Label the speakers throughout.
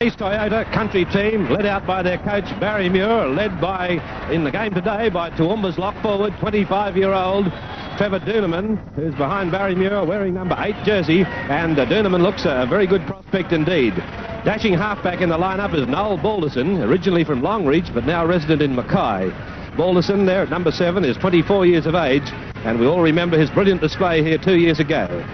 Speaker 1: East Toyota Country team, led out by their coach Barry Muir, led by, in the game today, by Toowoomba's lock forward, 25-year-old Trevor Doonerman, who's behind Barry Muir, wearing number 8 jersey, and Doonerman looks a very good prospect indeed. Dashing halfback in the lineup is Noel Balderson, originally from Longreach, but now resident in Mackay. Balderson there at number 7 is 24 years of age, and we all remember his brilliant display here 2 years ago.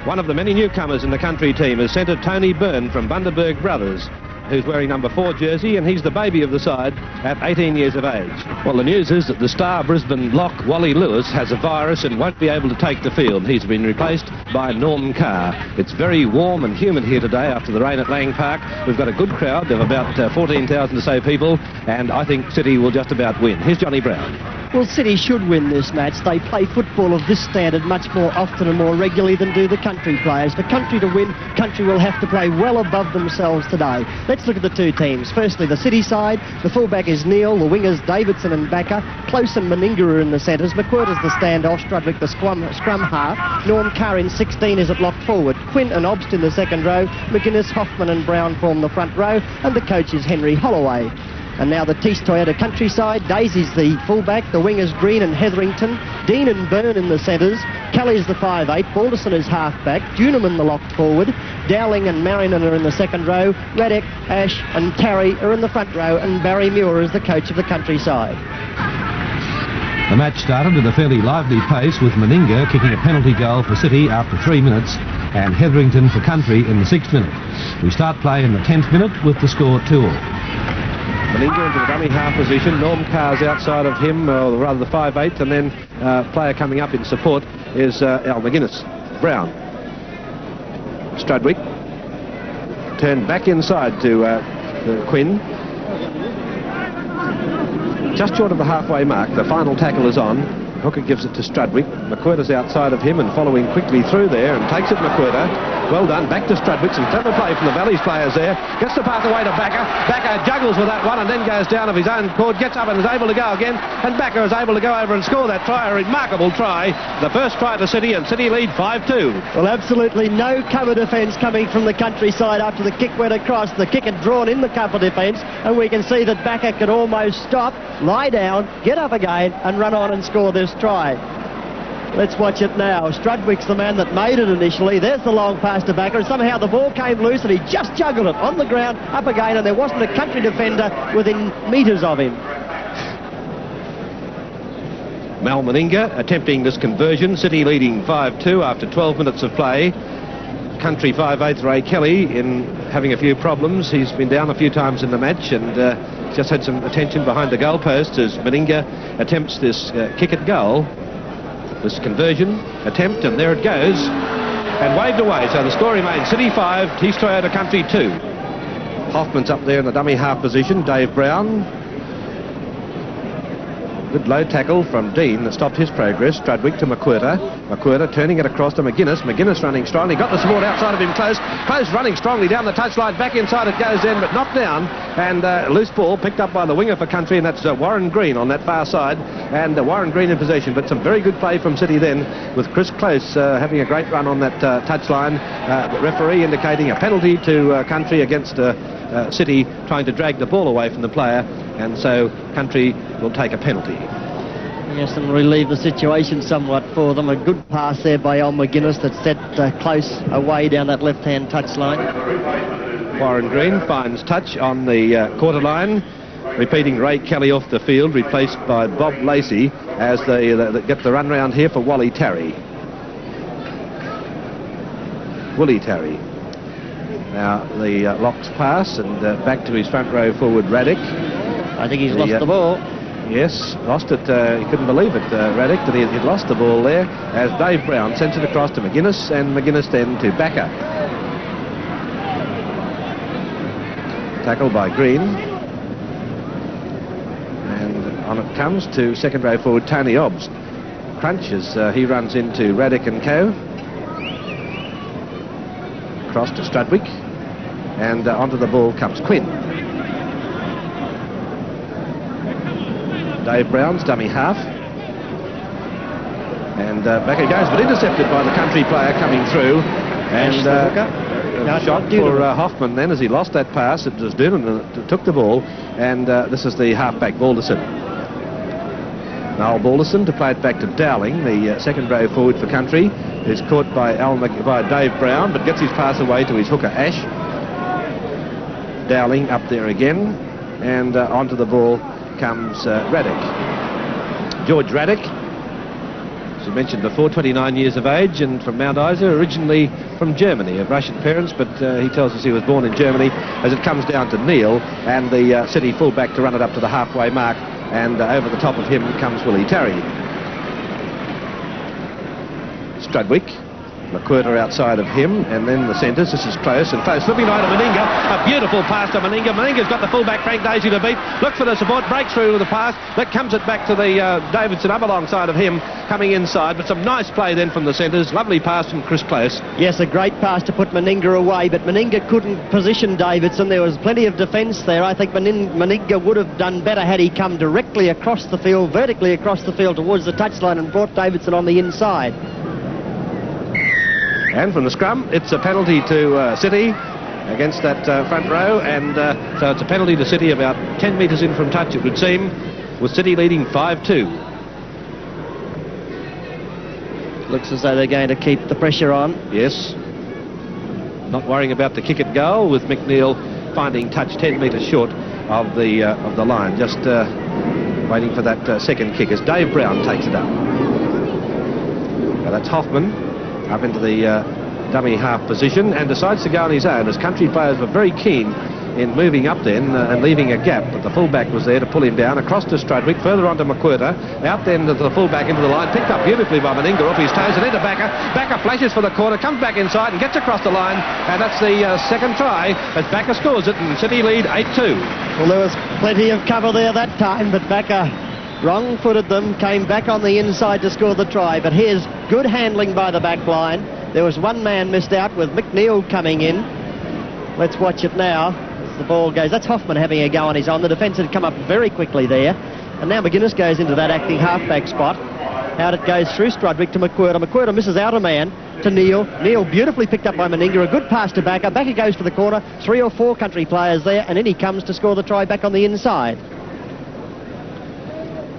Speaker 1: One of the many newcomers in the Country team is centre Tony Byrne from Bundaberg Brothers, who's wearing number 4 jersey, and he's the baby of the side at 18 years of age. Well, the news is that the star Brisbane lock, Wally Lewis, has a virus and won't be able to take the field. He's been replaced by Norm Carr. It's very warm and humid here today after the rain at Lang Park. We've got a good crowd of about 14,000 or so people, and I think City will just about win. Here's Johnny Brown.
Speaker 2: Well, City should win this match. They play football of this standard much more often and more regularly than do the Country players. For Country to win, Country will have to play well above themselves today. Let's look at the two teams. Firstly, the City side. The fullback is Neil, the wingers Davidson and Backer. Close and Meninga are in the centres. McQuirter's the standoff, Strudwick the scrum half. Norm Carr in 16 is at lock forward. Quinn and Obst in the second row. McGuinness, Hoffman and Brown form the front row. And the coach is Henry Holloway. And now the East Toyota Countryside. Daisy's the fullback, the wingers Green and Hetherington, Dean and Byrne in the centres, Kelly's the 5'8", Balderson is halfback, Doonerman the locked forward, Dowling and Marinan are in the second row, Radek, Ash and Tarry are in the front row, and Barry Muir is the coach of the Countryside.
Speaker 1: The match started at a fairly lively pace, with Meninga kicking a penalty goal for City after 3 minutes and Hetherington for Country in the 6th minute. We start play in the 10th minute with the score 2-2. Meninga into the dummy half position. Norm Carr's outside of him, or rather the 5'8", and then player coming up in support is Al McGuinness. Brown. Strudwick. Turned back inside to Quinn. Just short of the halfway mark, the final tackle is on. Hooker gives it to Strudwick. McQuirter's outside of him and following quickly through there and takes it McQuirter. Well done, back to Strudwick. Some clever play from the Valleys players there. Gets the path away to Backer. Backer juggles with that one and then goes down of his own accord, gets up and is able to go again. And Backer is able to go over and score that try, a remarkable try. The first try to City, and City lead 5-2.
Speaker 2: Well, absolutely no cover defence coming from the Countryside after the kick went across. The kick had drawn in the cover defence, and we can see that Backer could almost stop, lie down, get up again and run on and score this try. Let's watch it now. Strudwick's the man that made it initially. There's the long pass to Backer, and somehow the ball came loose and he just juggled it on the ground, up again, and there wasn't a Country defender within metres of him.
Speaker 1: Mal Meninga attempting this conversion. City leading 5-2 after 12 minutes of play. Country 5'8" Ray Kelly in having a few problems. He's been down a few times in the match and just had some attention behind the goalpost as Meninga attempts this kick at goal. This conversion attempt, and there it goes, and waved away. So the score remains City 5, East Toyota Country 2. Hoffman's up there in the dummy half position. Dave Brown. Good low tackle from Dean that stopped his progress. Strudwick to McQuirter. McQuirter turning it across to McGuinness. McGuinness running strongly. Got the support outside of him close. Close running strongly down the touchline. Back inside it goes in, but knocked down. And loose ball picked up by the winger for Country, and that's Warren Green on that far side. And Warren Green in possession. But some very good play from City then, with Chris Close having a great run on that touchline. Referee indicating a penalty to Country against City trying to drag the ball away from the player, and so Country will take a penalty.
Speaker 2: Yes, and relieve the situation somewhat for them. A good pass there by Al McGuinness that set Close away down that left-hand touchline.
Speaker 1: Warren Green finds touch on the quarter line, repeating Ray Kelly off the field, replaced by Bob Lacey as they get the run round here for Willie Tarry. Now the locks pass and back to his front row forward Radek.
Speaker 2: I think he's lost the ball.
Speaker 1: Yes, lost it. He couldn't believe it, Radek, that he'd lost the ball there as Dave Brown sends it across to McGuinness, and McGuinness then to Backer. Tackle by Green. And on it comes to second row forward Tony Obst. Crunch as he runs into Radek and co. Across to Strudwick, and onto the ball comes Quinn. Dave Brown's dummy half, and back it goes, but intercepted by the Country player coming through, and shot for Hoffman then as he lost that pass. It was Doonan that took the ball, and this is the halfback, Balderson. Noel Balderson to play it back to Dowling, the second row forward for Country, who's caught by Dave Brown, but gets his pass away to his hooker, Ash. Dowling up there again, and onto the ball comes Raddick. George Raddick, as I mentioned before, 29 years of age and from Mount Isa, originally from Germany, of Russian parents, but he tells us he was born in Germany. As it comes down to Neil and the City fullback to run it up to the halfway mark, and over the top of him comes Willie Tarry. Strudwick, McQuirter outside of him, and then the centres. This is close and close. Slipping right to Meninga. A beautiful pass to Meninga. Meninga's got the fullback Frank Daisy to beat. Looks for the support, breaks through with the pass. That comes it back to the Davidson up alongside of him, coming inside. But some nice play then from the centres. Lovely pass from Chris Close.
Speaker 2: Yes, a great pass to put Meninga away, but Meninga couldn't position Davidson. There was plenty of defence there. I think Meninga would have done better had he come directly across the field, vertically across the field towards the touchline, and brought Davidson on the inside.
Speaker 1: And from the scrum, it's a penalty to City against that front row, and so it's a penalty to City about 10 metres in from touch, it would seem, with City leading 5-2.
Speaker 2: Looks as though they're going to keep the pressure on.
Speaker 1: Yes. Not worrying about the kick at goal, with McNeil finding touch 10 metres short of the line, just waiting for that second kick as Dave Brown takes it up. Now that's Hoffman up into the dummy half position and decides to go on his own, as Country players were very keen in moving up then and leaving a gap, but the fullback was there to pull him down. Across to Strudwick, further on to McQuirter, out then to the fullback into the line, picked up beautifully by Meninga off his toes, and into Backer. Backer flashes for the corner, comes back inside and gets across the line, and that's the second try as Backer scores it, and City lead 8-2.
Speaker 2: Well, there was plenty of cover there that time, but Backer wrong-footed them, came back on the inside to score the try. But here's good handling by the back line. There was one man missed out with McNeil coming in. Let's watch it now as the ball goes. That's Hoffman having a go on his own. The defence had come up very quickly there. And now McGuinness goes into that acting halfback spot. Out it goes through Strudwick to McQuirter. McQuirter misses out a man to Neil. Neil beautifully picked up by Meninga. A good pass to Backer. Backer goes for the corner. 3 or 4 Country players there, and in he comes to score the try back on the inside.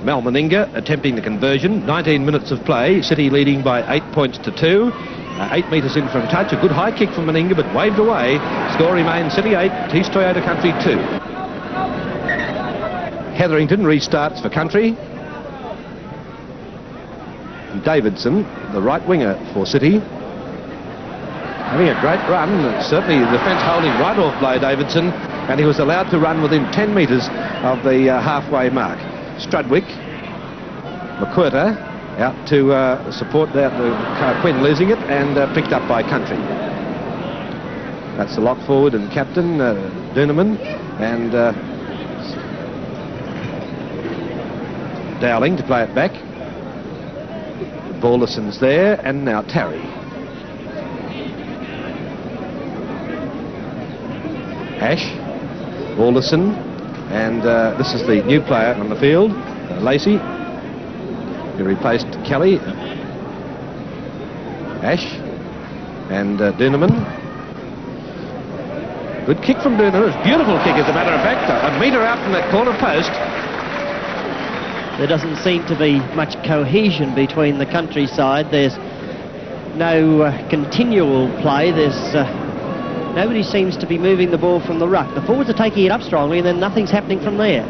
Speaker 1: Mal Meninga attempting the conversion. 19 minutes of play. City leading by 8 points to 2. 8 metres in from touch. A good high kick from Meninga, but waved away. Score remains City 8, Tees Toyota Country 2. Hetherington restarts for Country. And Davidson, the right winger for City, having a great run. Certainly the defence holding right off play, Davidson, and he was allowed to run within 10 metres of the halfway mark. Strudwick, McQuirter out to support that, Quinn losing it, and picked up by Country. That's the lock forward and captain, Doonerman, and Dowling to play it back. Balderson's there, and now Tarry. Ash, Balderson, and this is the new player on the field, Lacey, who replaced Kelly. Ash and Doonerman. Good kick from Doonerman. It's a beautiful kick, as a matter of fact. A metre out from that corner post.
Speaker 2: There doesn't seem to be much cohesion between the countryside. There's no continual play. There's nobody seems to be moving the ball from the ruck. The forwards are taking it up strongly, and then nothing's happening from there.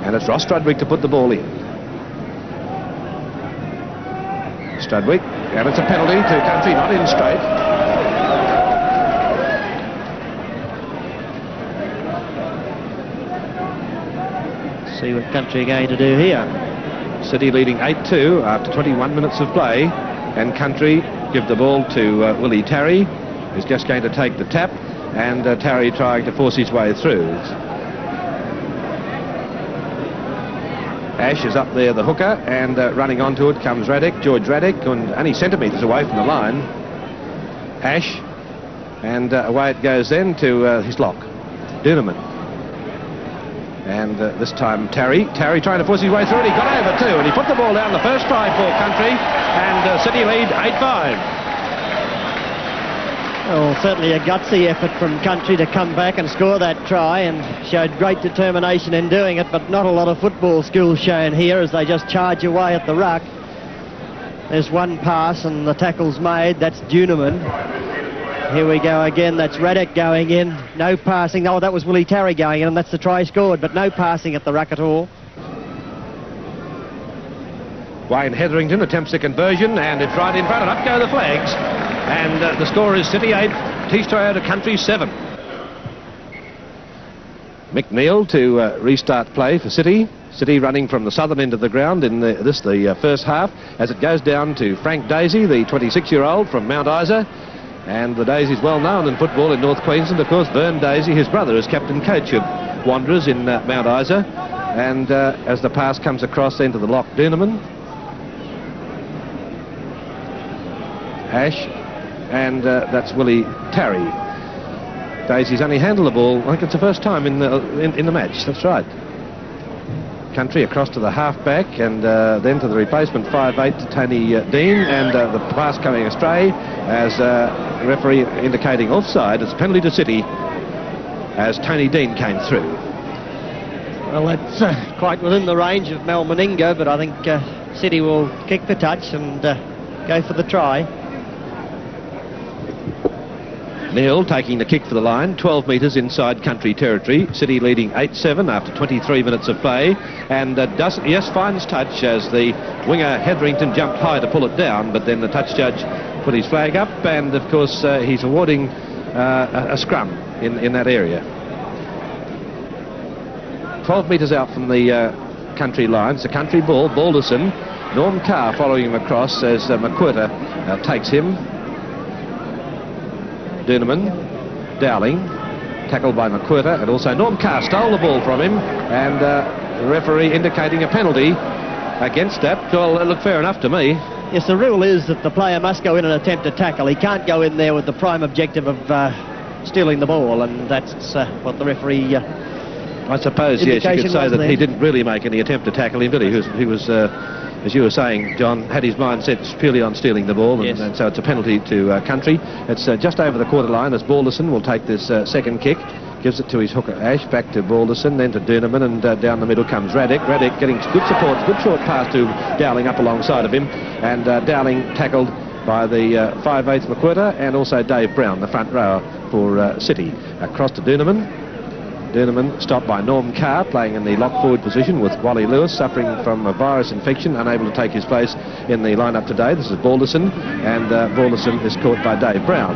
Speaker 1: And it's Ross Strudwick to put the ball in. Strudwick, and it's a penalty to Country, not in straight.
Speaker 2: See what Country are going to do here.
Speaker 1: City leading 8-2 after 21 minutes of play, and Country give the ball to Willie Tarry, who's just going to take the tap, and Tarry trying to force his way through. Ash is up there, the hooker, and running onto it comes Raddick, George Raddick, and only centimetres away from the line. Ash, and away it goes then to his lock, Doonerman. And this time Terry trying to force his way through, and he got over too, and he put the ball down. The first try for Country, and City lead 8-5.
Speaker 2: Well, certainly a gutsy effort from Country to come back and score that try, and showed great determination in doing it, but not a lot of football skills shown here as they just charge away at the ruck. There's one pass and the tackle's made. That's Duneman. Here we go again. That's Ricketts going in. No passing. Oh, that was Willie Tarry going in, and that's the try scored, but no passing at the ruck at all.
Speaker 1: Wayne Hetherington attempts the conversion, and it's right in front, and up go the flags. And the score is City 8, Toyota Country 7. Mick Neal to restart play for City. City running from the southern end of the ground in the first half, as it goes down to Frank Daisy, the 26-year-old from Mount Isa. And the Daisy's well known in football in North Queensland. Of course, Vern Daisy, his brother, is captain coach of Wanderers in Mount Isa. And as the pass comes across into the lock, Duneman. Ash, and that's Willie Tarry. Daisy's only handled the ball, I think it's the first time in the match, that's right. Country across to the half-back, and then to the replacement 5'8" to Tony Dean, and the pass coming astray as the referee indicating offside. It's penalty to City as Tony Dean came through.
Speaker 2: Well, that's quite within the range of Mel Meninga, but I think City will kick the touch and go for the try.
Speaker 1: Neal taking the kick for the line, 12 metres inside Country territory. City leading 8-7 after 23 minutes of play, and finds touch as the winger Hetherington jumped high to pull it down, but then the touch judge put his flag up, and of course he's awarding a scrum in that area. 12 metres out from the Country line. It's a Country ball. Balderson, Norm Carr following him across as McQuirter takes him. Duneman, Dowling, tackled by McQuirter, and also Norm Carr stole the ball from him, and the referee indicating a penalty against that. Well, it looked fair enough to me.
Speaker 2: Yes, the rule is that the player must go in and attempt to tackle. He can't go in there with the prime objective of stealing the ball, and that's what the referee
Speaker 1: I suppose, yes, you could say that he didn't really make any attempt to tackle him, did he? He was as you were saying, John, had his mind set purely on stealing the ball,
Speaker 2: yes.
Speaker 1: and so it's a penalty to Country. It's just over the quarter line as Balderson will take this second kick. Gives it to his hooker Ash, back to Balderson, then to Duneman, and down the middle comes Ricketts. Ricketts getting good support, good short pass to Dowling up alongside of him, and Dowling tackled by the 5'8" McQuirter, and also Dave Brown, the front rower for City. Across to Duneman. Duneman stopped by Norm Carr, playing in the lock-forward position with Wally Lewis, suffering from a virus infection, unable to take his place in the line-up today. This is Balderson, and Balderson is caught by Dave Brown.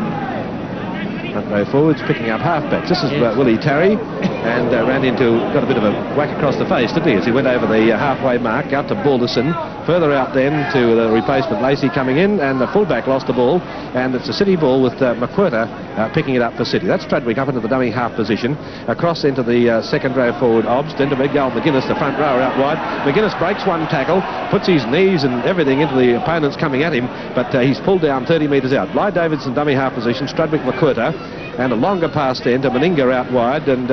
Speaker 1: Front row forwards picking up halfbacks. This is Willie Tarry, and got a bit of a whack across the face, didn't he, as he went over the halfway mark, out to Balderson, further out then to the replacement Lacey coming in, and the fullback lost the ball, and it's a City ball with McQuirter picking it up for City. That's Strudwick up into the dummy half position, across into the second row forward Obbs, then to Miguel McGuinness, the front rower out wide. McGuinness breaks one tackle, puts his knees and everything into the opponents coming at him, but he's pulled down 30 metres out. Bly Davidson dummy half position, Strudwick McQuirter, and a longer pass then to Meninga out wide, and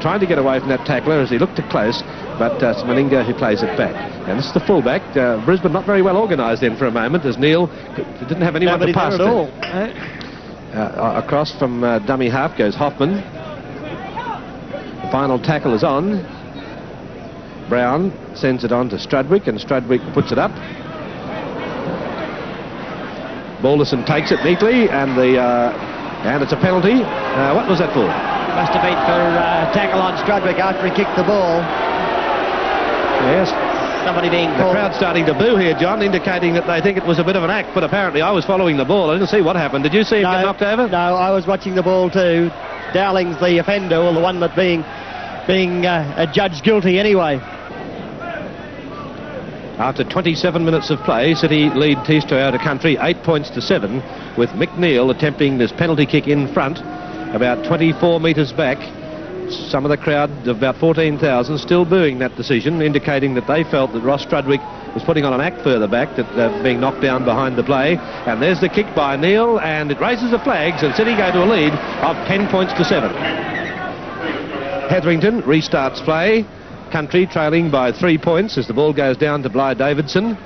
Speaker 1: trying to get away from that tackler as he looked too close, but it's Meninga who plays it back. And this is the fullback. Brisbane not very well organised then for a moment, as Neal didn't have anyone to pass
Speaker 2: at all.
Speaker 1: Across from dummy half goes Hoffman. The final tackle is on. Brown sends it on to Strudwick, and Strudwick puts it up. Balderson takes it neatly, and it's a penalty. What was that for?
Speaker 2: Must have been for tackle on Strudwick after he kicked the ball.
Speaker 1: Yes.
Speaker 2: Somebody being
Speaker 1: called. The crowd starting to boo here, John, indicating that they think it was a bit of an act, but apparently I was following the ball. I didn't see what happened. Did you see him get knocked over?
Speaker 2: No, I was watching the ball too. Dowling's the offender, or the one that being adjudged guilty anyway.
Speaker 1: After 27 minutes of play, City lead Toyota Country 8 points to 7, with Mick Neal attempting this penalty kick in front, about 24 metres back. Some of the crowd, about 14,000, still booing that decision, indicating that they felt that Ross Strudwick was putting on an act further back, that being knocked down behind the play. And there's the kick by Neal, and it raises the flags, and City go to a lead of 10 points to 7. Hetherington restarts play. Country trailing by 3 points as the ball goes down to Bly Davidson.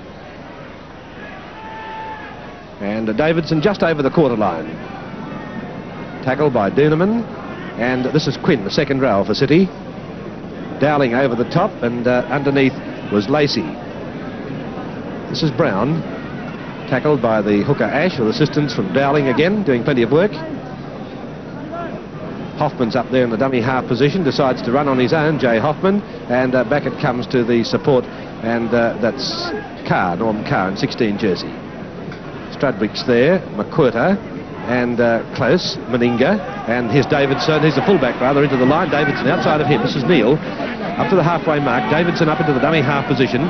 Speaker 1: And Davidson just over the quarter line. Tackle by Doonerman. And this is Quinn, the second row for City. Dowling over the top, and underneath was Lacey. This is Brown. Tackled by the hooker Ash with assistance from Dowling again, doing plenty of work. Hoffman's up there in the dummy half position, decides to run on his own, Jay Hoffman, and back it comes to the support, and that's Carr, Norm Carr in 16 jersey. Strudwick's there, McQuirter, and close, Meninga, and here's Davidson, here's the fullback rather, into the line. Davidson outside of him, this is Neil, up to the halfway mark. Davidson up into the dummy half position.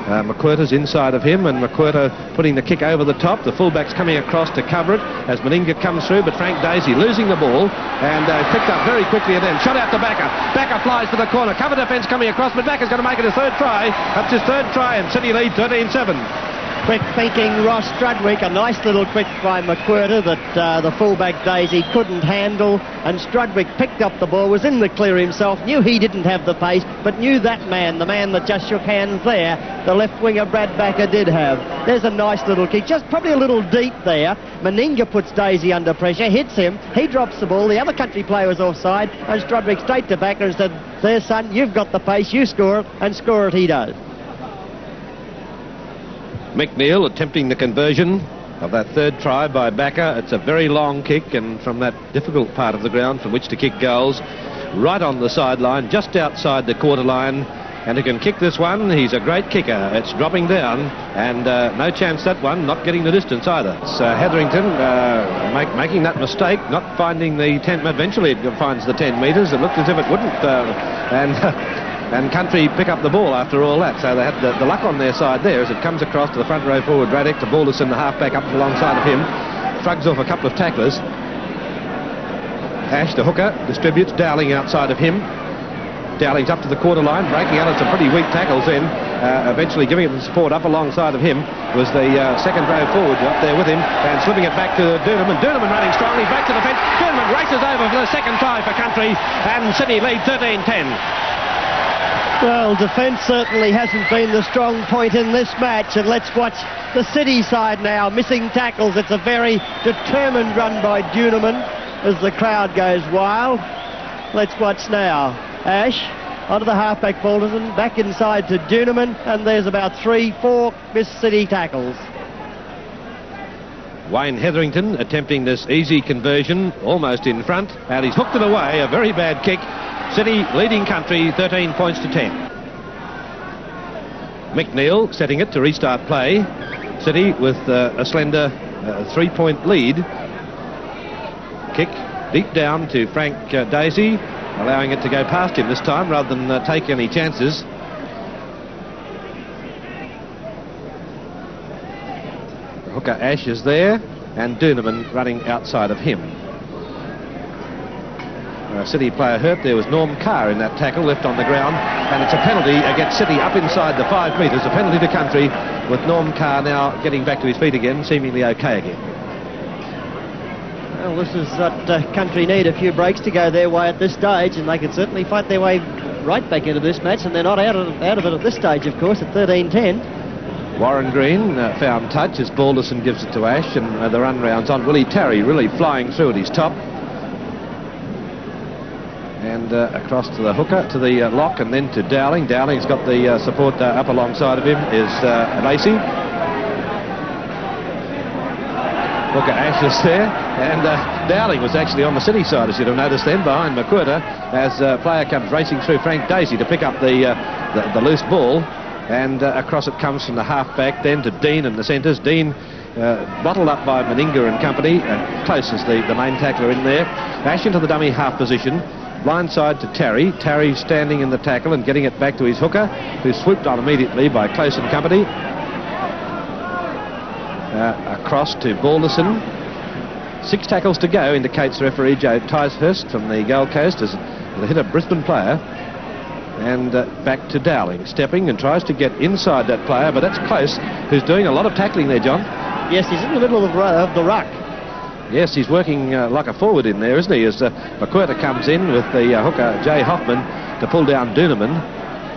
Speaker 1: McQuirter's inside of him, and McQuirter putting the kick over the top. The fullback's coming across to cover it as Meninga comes through, but Frank Daisy losing the ball, and picked up very quickly, and then shot out to Backer. Backer flies to the corner, cover defence coming across, but Backer's going to make it his third try. That's his third try, and City lead 13-7.
Speaker 2: Quick thinking Ross Strudwick, a nice little quick by McQuirter that the fullback Daisy couldn't handle, and Strudwick picked up the ball, was in the clear himself, knew he didn't have the pace, but knew that man, the man that just shook hands there, the left winger Brad Backer did have. There's a nice little kick, just probably a little deep there. Meninga puts Daisy under pressure, hits him, he drops the ball, the other Country player was offside, and Strudwick straight to Backer and said, there son, you've got the pace, you score it, and score it he does.
Speaker 1: McNeil attempting the conversion of that third try by Backer. It's a very long kick, and from that difficult part of the ground from which to kick goals, right on the sideline, just outside the quarter line, and he can kick this one. He's a great kicker. It's dropping down, and no chance that one, not getting the distance either. It's Hetherington making that mistake, not finding the 10, eventually it finds the 10 metres. It looked as if it wouldn't, and Country pick up the ball after all that, so they had the luck on their side there as it comes across to the front row forward. Radek to Balderson, the halfback, up alongside of him, shrugs off a couple of tacklers. Ash, the hooker, distributes. Dowling outside of him. Dowling's up to the quarter line, breaking out of some pretty weak tackles then, eventually giving it the support. Up alongside of him was the second row forward up there with him, and slipping it back to Doonerman. Doonerman running strongly back to the fence. Doonerman races over for the second try for Country, and City lead 13-10.
Speaker 2: Well, defence certainly hasn't been the strong point in this match, and let's watch the City side now, missing tackles. It's a very determined run by Doonerman as the crowd goes wild. Let's watch now. Ash onto the halfback Balderson, back inside to Doonerman, and there's about 3-4 missed City tackles.
Speaker 1: Wayne Hetherington attempting this easy conversion, almost in front, and he's hooked it away, a very bad kick. City leading Country 13 points to 10. McNeil setting it to restart play. City with a slender 3-point lead. Kick deep down to Frank Daisy, allowing it to go past him this time rather than take any chances. The hooker Ash is there, and Doonerman running outside of him. City player hurt. There was Norm Carr in that tackle, left on the ground, and it's a penalty against City up inside the 5 metres. A penalty to Country, with Norm Carr now getting back to his feet again, seemingly okay again.
Speaker 2: Well, this is what Country need, a few breaks to go their way at this stage, and they can certainly fight their way right back into this match, and they're not out of it at this stage, of course, at 13-10.
Speaker 1: Warren Green found touch as Balderson gives it to Ash, and the run rounds on. Willie Tarry really flying through at his top. And across to the hooker, to the lock, and then to Dowling. Dowling's got the support up alongside of him is Lacey. Hooker Ash is there, and Dowling was actually on the City side, as you'd have noticed then, behind McQuirter, as a player comes racing through Frank Daisy to pick up the loose ball, and across it comes from the half-back, then to Dean in the centres. Dean bottled up by Meninga and company, close as the main tackler in there. Ash into the dummy half position. Blindside to Terry. Terry standing in the tackle and getting it back to his hooker, who swooped on immediately by Close and company. Across to Balderson. 6 tackles to go, indicates referee Joe Ticehurst from the Gold Coast as the hit a Brisbane player. And back to Dowling, stepping and tries to get inside that player, but that's Close, who's doing a lot of tackling there, John.
Speaker 2: Yes, he's in the middle of the ruck.
Speaker 1: Yes, he's working like a forward in there, isn't he? As McQuirter comes in with the hooker Jay Hoffman to pull down Doonerman.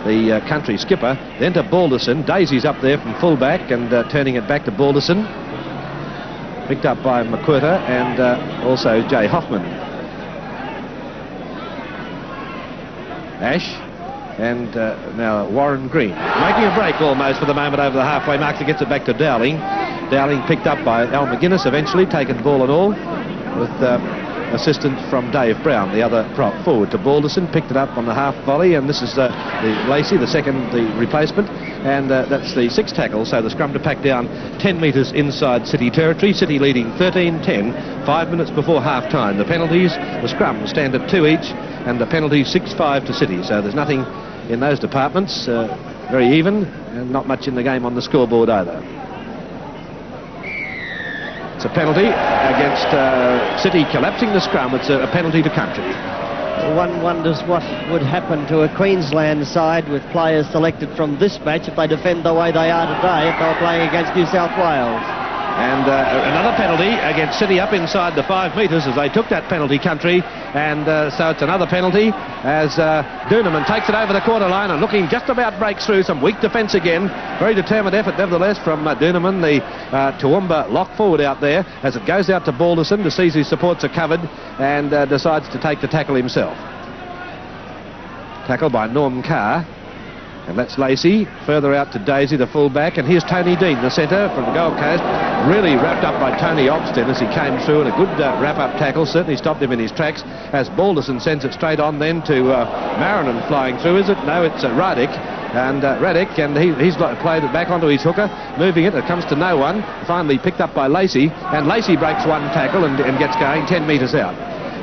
Speaker 1: the country skipper, then to Balderson. Daisy's up there from fullback and turning it back to Balderson. Picked up by McQuirter and also Jay Hoffman. Ash and now Warren Green. Making a break almost for the moment over the halfway mark. He gets it back to Dowling. Dowling picked up by Al McGuinness eventually, taken ball and all, with assistance from Dave Brown, the other prop forward to Balderson. Picked it up on the half volley, and this is the Lacey, the second, the replacement, and that's the sixth tackle. So the scrum to pack down 10 metres inside City territory. City leading 13-10, 5 minutes before half time. The penalties, the scrum stand at 2 each, and the penalties 6-5 to City. So there's nothing in those departments. Very even, and not much in the game on the scoreboard either. It's a penalty against City collapsing the scrum. It's a penalty to Country.
Speaker 2: One wonders what would happen to a Queensland side with players selected from this match if they defend the way they are today if they were playing against New South Wales.
Speaker 1: And another penalty against City up inside the 5 metres as they took that penalty, Country. And so it's another penalty as Doonerman takes it over the quarter line and looking just about breaks through. Some weak defence again. Very determined effort nevertheless from Doonerman, the Toowoomba lock forward out there, as it goes out to Balderson to see his supports are covered and decides to take the tackle himself. Tackle by Norm Carr. And that's Lacey, further out to Daisy, the full-back, and here's Tony Dean, the centre from Gold Coast, really wrapped up by Tony Obstin as he came through, and a good wrap-up tackle, certainly stopped him in his tracks, as Balderson sends it straight on then to Marinan flying through, is it? No, it's Raddick, and he's played it back onto his hooker, moving it comes to no one, finally picked up by Lacey, and Lacey breaks one tackle and gets going 10 metres out.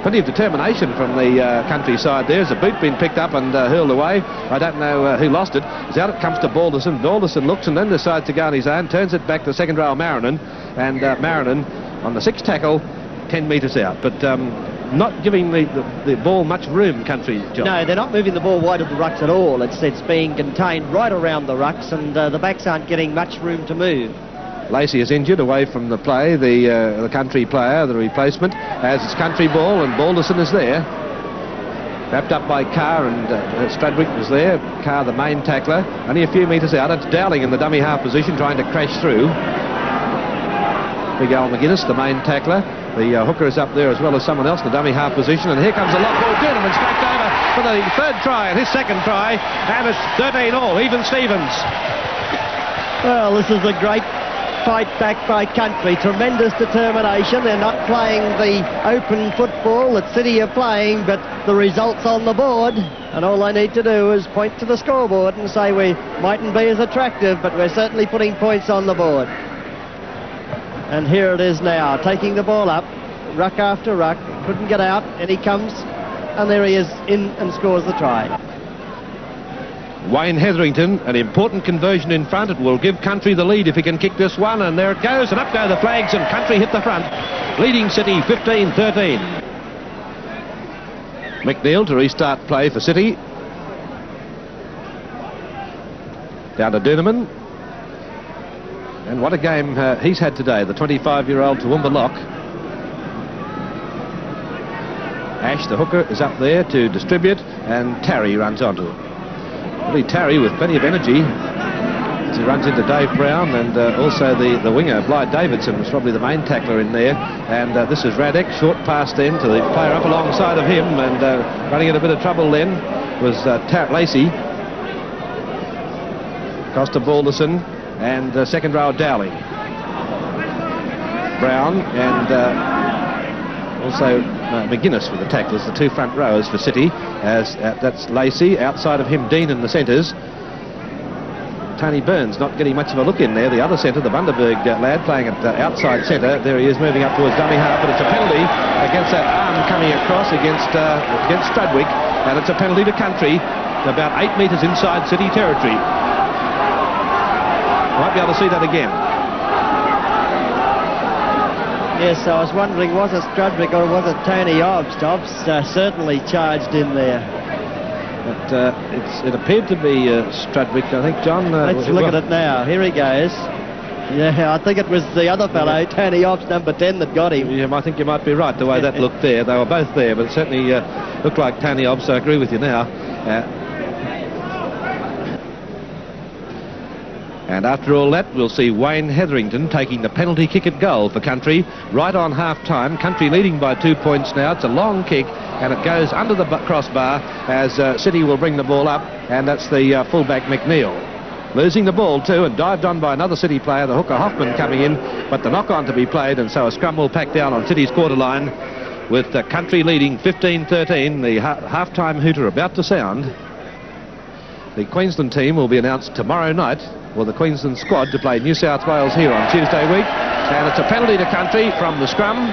Speaker 1: Plenty of determination from the countryside there. There's a boot been picked up and hurled away. I don't know who lost it. As out it comes to Balderson. Balderson looks and then decides to go on his own. Turns it back to second row Marinan. And Marinan on the sixth tackle, 10 metres out. But not giving the ball much room, Country, John.
Speaker 2: No, they're not moving the ball wide of the rucks at all. It's being contained right around the rucks, and the backs aren't getting much room to move.
Speaker 1: Lacey is injured away from the play, the Country player, the replacement, as it's Country ball, and Balderson is there. Wrapped up by Carr, and Stradwick was there. Carr, the main tackler, only a few metres out. It's Dowling in the dummy half position, trying to crash through. Big Al McGuinness, the main tackler. The hooker is up there as well as someone else in the dummy half position, and here comes the lock ball. Doonerman scraped over for the third try and his second try, and it's 13-all, even Stevens.
Speaker 2: Well, this is a great fight back by Country. Tremendous determination. They're not playing the open football that City are playing, but the result's on the board, and all they need to do is point to the scoreboard and say we mightn't be as attractive, but we're certainly putting points on the board. And here it is now, taking the ball up, ruck after ruck, couldn't get out, and he comes, and there he is, in and scores the try.
Speaker 1: Wayne Hetherington, an important conversion in front. It will give Country the lead if he can kick this one, and there it goes, and up go the flags, and Country hit the front, leading City 15-13. McNeil to restart play for City. Down to Doonerman. And what a game he's had today, the 25-year-old Toowoomba lock. Ash, the hooker, is up there to distribute, and Tarry runs onto him. Really Tarry with plenty of energy as he runs into Dave Brown, and also the winger, Blythe Davidson, was probably the main tackler in there. And this is Raddick, short pass then to the player up alongside of him, and running into a bit of trouble then was Lacey. Across to Balderson, and second row Dowling. Brown and also McGuinness with the tacklers, the two front rowers for City, as that's Lacey, outside of him Dean in the centres. Tony Burns not getting much of a look in there, the other centre, the Bundaberg lad, playing at outside centre. There he is, moving up towards dummy half, but it's a penalty against that arm coming across against Stradwick, and it's a penalty to Country, about 8 metres inside City territory. Might be able to see that again.
Speaker 2: Yes, I was wondering, was it Stradwick or was it Tony Obst? Obst certainly charged in there.
Speaker 1: But it appeared to be Stradwick, I think, John.
Speaker 2: Let's look at it now. Here he goes. Yeah, I think it was the other fellow, Tony Obst, number 10, that got him.
Speaker 1: Yeah, I think you might be right, the way that looked there. They were both there, but it certainly looked like Tony Obst, so I agree with you now. And after all that, we'll see Wayne Hetherington taking the penalty kick at goal for Country right on half-time. Country leading by 2 points now. It's a long kick, and it goes under the crossbar as City will bring the ball up, and that's the fullback McNeil. Losing the ball too, and dived on by another City player, the hooker Hoffman, coming in, but the knock-on to be played, and so a scrum will pack down on City's quarter line with Country leading 15-13. The half-time hooter about to sound. The Queensland team will be announced tomorrow night, or the Queensland squad, to play New South Wales here on Tuesday week. And it's a penalty to Country from the scrum.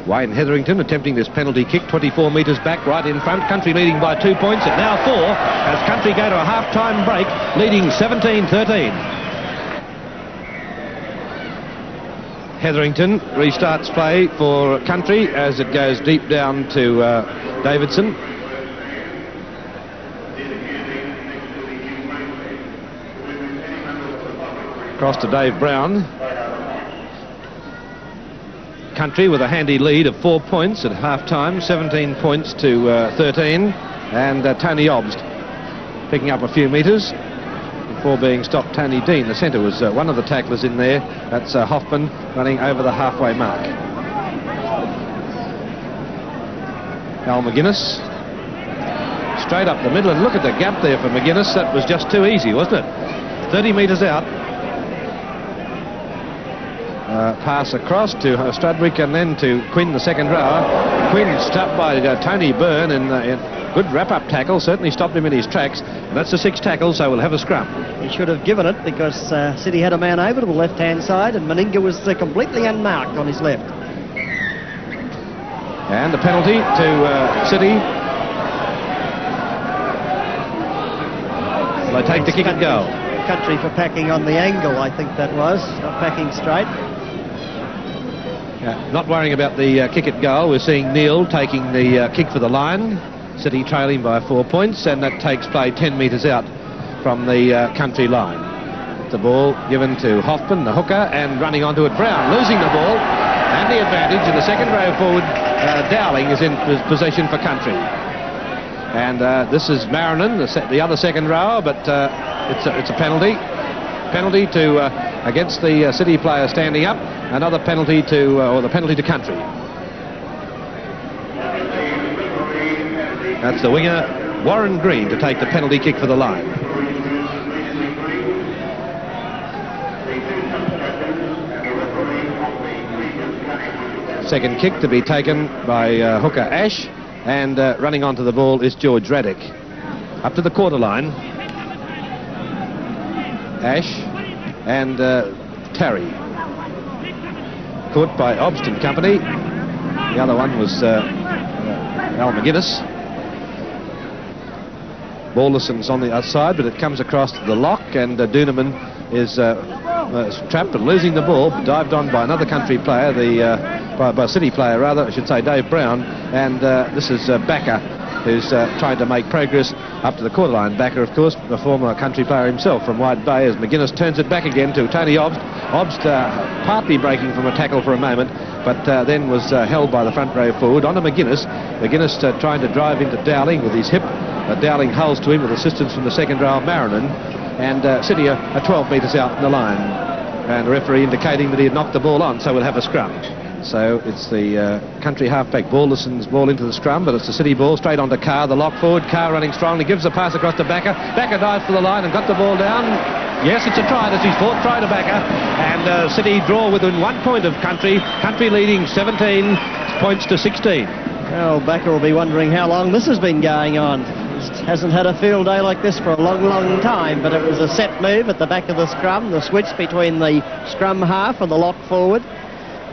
Speaker 1: Wayne Hetherington attempting this penalty kick 24 metres back right in front. Country leading by 2 points and now 4 as Country go to a half-time break leading 17-13. Hetherington restarts play for Country as it goes deep down to Davidson. Across to Dave Brown. Country with a handy lead of 4 points at half-time, 17 points to 13, and Tony Obst picking up a few metres before being stopped. Tony Dean, the centre, was one of the tacklers in there. That's Hoffman running over the halfway mark. Al McGuinness straight up the middle, and look at the gap there for McGuinness. That was just too easy, wasn't it? 30 metres out. Pass across to Strudwick and then to Quinn, the second rower. Quinn stopped by Tony Byrne, and good wrap-up tackle, certainly stopped him in his tracks. And that's the 6th tackle, so we'll have a scrum.
Speaker 2: He should have given it because City had a man over to the left-hand side, and Meninga was completely unmarked on his left.
Speaker 1: And the penalty to City. They take the kick and go.
Speaker 2: Country for packing on the angle, I think that was, not packing straight.
Speaker 1: Not worrying about the kick at goal. We're seeing Neil taking the kick for the line. City trailing by 4 points, and that takes play 10 metres out from the Country line. The ball given to Hoffman, the hooker, and running onto it, Brown losing the ball, and the advantage in the second row forward. Dowling is in possession for Country. And this is Marinan, the other second rower, but it's a penalty. Penalty to against the City player standing up. Another penalty to, or the penalty to Country. That's the winger, Warren Green, to take the penalty kick for the line. Second kick to be taken by hooker Ash, and running onto the ball is George Raddick. Up to the quarter line. Ash and Tarry. Caught by Obst and company. The other one was Al McGuinness. Balderson's on the outside, but it comes across to the lock, and Doonerman is trapped and losing the ball, dived on by another Country player, by City player rather, I should say, Dave Brown, and this is Backer, who's trying to make progress up to the quarter line. Backer, of course, the former Country player himself from Wide Bay, as McGuinness turns it back again to Tony Obst. Obst partly breaking from a tackle for a moment, but then was held by the front row forward onto McGuinness. McGuinness trying to drive into Dowling with his hip. Dowling hulls to him with assistance from the second row of Marinan, and City are 12 metres out in the line, and the referee indicating that he had knocked the ball on, so we'll have a scrum. So it's the Country halfback Balderson's ball into the scrum, but it's the City ball straight onto Carr, the lock forward. Carr running strongly, gives the pass across to Backer. Backer dives for the line and got the ball down. Yes, it's a try. That's his 4th try to Backer, and City draw within 1 point of Country. Country leading 17 points to 16.
Speaker 2: Well, Backer will be wondering how long this has been going on. Hasn't had a field day like this for a long, long time, but it was a set move at the back of the scrum, the switch between the scrum half and the lock forward.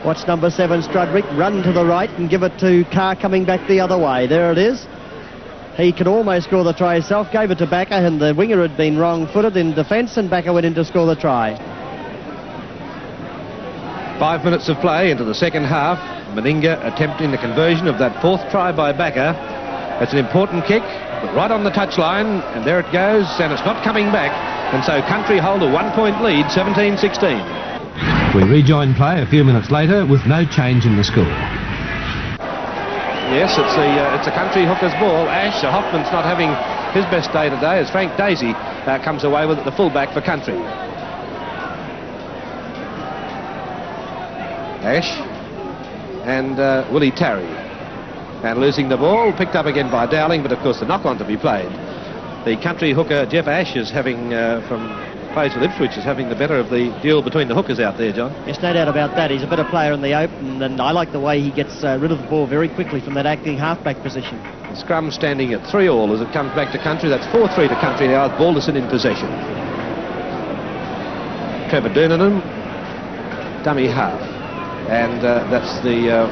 Speaker 2: Watch number 7, Strudwick, run to the right and give it to Carr coming back the other way. There it is. He could almost score the try himself, gave it to Backer, and the winger had been wrong-footed in defence, and Backer went in to score the try.
Speaker 1: 5 minutes of play into the second half. Meninga attempting the conversion of that 4th try by Backer. It's an important kick, but right on the touchline, and there it goes, and it's not coming back, and so Country hold a 1 point lead, 17-16. We rejoin play a few minutes later with no change in the score. Yes, it's a Country hooker's ball. Ash Hoffman's not having his best day today as Frank Daisy comes away with it, the fullback for Country. Ash and Willie Tarry. And losing the ball, picked up again by Dowling, but of course the knock-on to be played. The Country hooker, Jeff Ash, is having, plays with Ipswich, is having the better of the duel between the hookers out there, John.
Speaker 2: Yes, no doubt about that. He's a better player in the open, and I like the way he gets rid of the ball very quickly from that acting halfback position.
Speaker 1: The scrum standing at 3-all as it comes back to Country. That's 4-3 to Country now with Balderson in possession. Trevor Doonan, dummy half. And that's the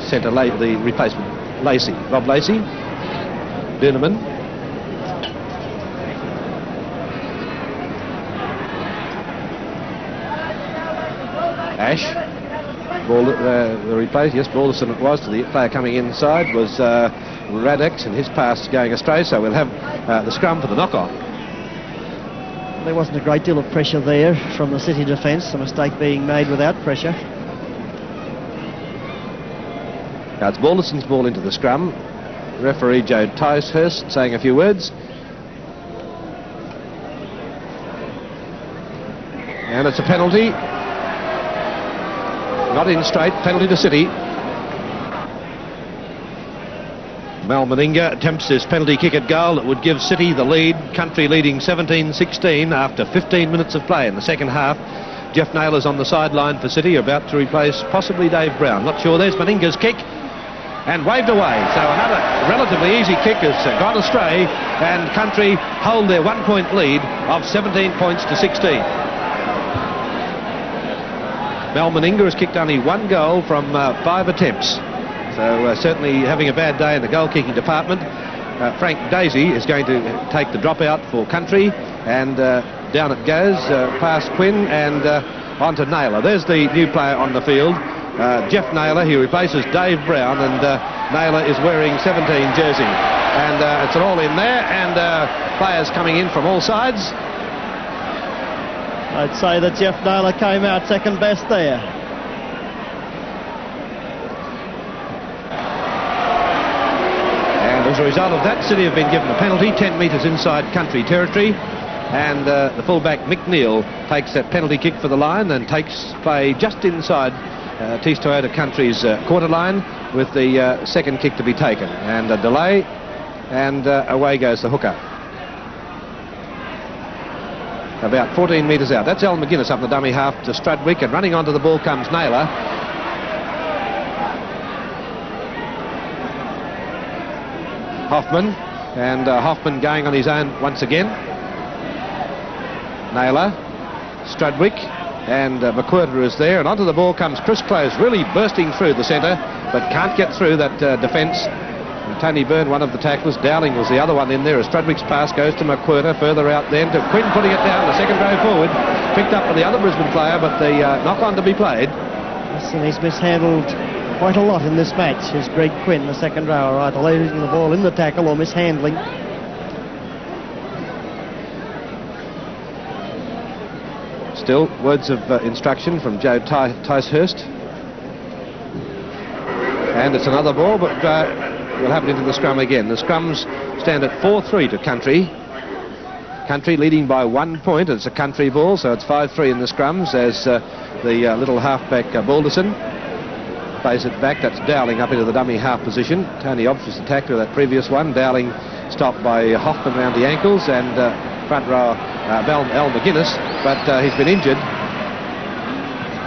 Speaker 1: centre, the replacement, Lacey. Rob Lacey, Doonan. Ash, the replace, yes, Balderson it was. To the player coming inside was Ricketts, and his pass going astray, so we'll have the scrum for the knock-on.
Speaker 2: There wasn't a great deal of pressure there from the City defence, a mistake being made without pressure.
Speaker 1: Now it's Balderson's ball into the scrum. Referee Joe Ticehurst saying a few words. And it's a penalty. Not in straight, penalty to City. Mal Meninga attempts this penalty kick at goal that would give City the lead. Country leading 17-16 after 15 minutes of play in the second half. Jeff Naylor's on the sideline for City, about to replace possibly Dave Brown. Not sure. There's Meninga's kick and waved away. So another relatively easy kick has gone astray, and Country hold their 1-point lead of 17 points to 16. Mal Meninga has kicked only 1 goal from 5 attempts. So certainly having a bad day in the goal-kicking department. Frank Daisy is going to take the dropout for Country, and down it goes, past Quinn and on to Naylor. There's the new player on the field, Jeff Naylor. He replaces Dave Brown, and Naylor is wearing 17 jersey. And it's an all in there, and players coming in from all sides.
Speaker 2: I'd say that Jeff Naylor came out second best there.
Speaker 1: And as a result of that, City have been given a penalty, 10 metres inside Country territory. And the fullback Mick Neal takes that penalty kick for the line and takes play just inside Tees Toyota Country's quarter line with the second kick to be taken. And a delay, and away goes the hooker. About 14 metres out. That's Al McGuinness up the dummy half to Strudwick, and running onto the ball comes Naylor. Hoffman, and Hoffman going on his own once again. Naylor, Strudwick, and McWhirter is there, and onto the ball comes Chris Close, really bursting through the centre, but can't get through that defence. Tony Byrne, one of the tacklers. Dowling was the other one in there as Strudwick's pass goes to McWhirter, further out then to Quinn, putting it down the second row forward. Picked up by the other Brisbane player, but the knock-on to be played.
Speaker 2: Yes, and he's mishandled quite a lot in this match, is Greg Quinn, the second rower, either losing the ball in the tackle or mishandling.
Speaker 1: Still, words of instruction from Joe Ticehurst. And it's another ball, but will happen into the scrum again. The scrums stand at 4-3 to Country. Country leading by 1 point. It's a Country ball, so it's 5-3 in the scrums as the little halfback Balderson plays it back. That's Dowling up into the dummy half position. Tony Obbs was the tackler of that previous one. Dowling stopped by Hoffman around the ankles, and front row Al McGuinness, but he's been injured.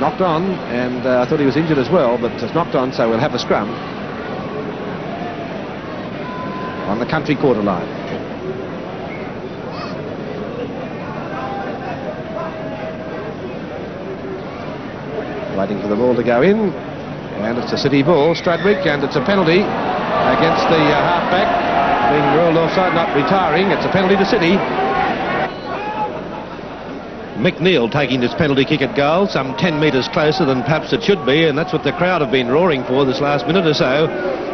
Speaker 1: Knocked on, and I thought he was injured as well, but it's knocked on, so we'll have a scrum on the Country quarter line. Waiting for the ball to go in, and it's a City ball, Strudwick, and it's a penalty against the halfback, being ruled offside, not retiring. It's a penalty to City. Mick Neal taking this penalty kick at goal, some 10 metres closer than perhaps it should be, and that's what the crowd have been roaring for this last minute or so.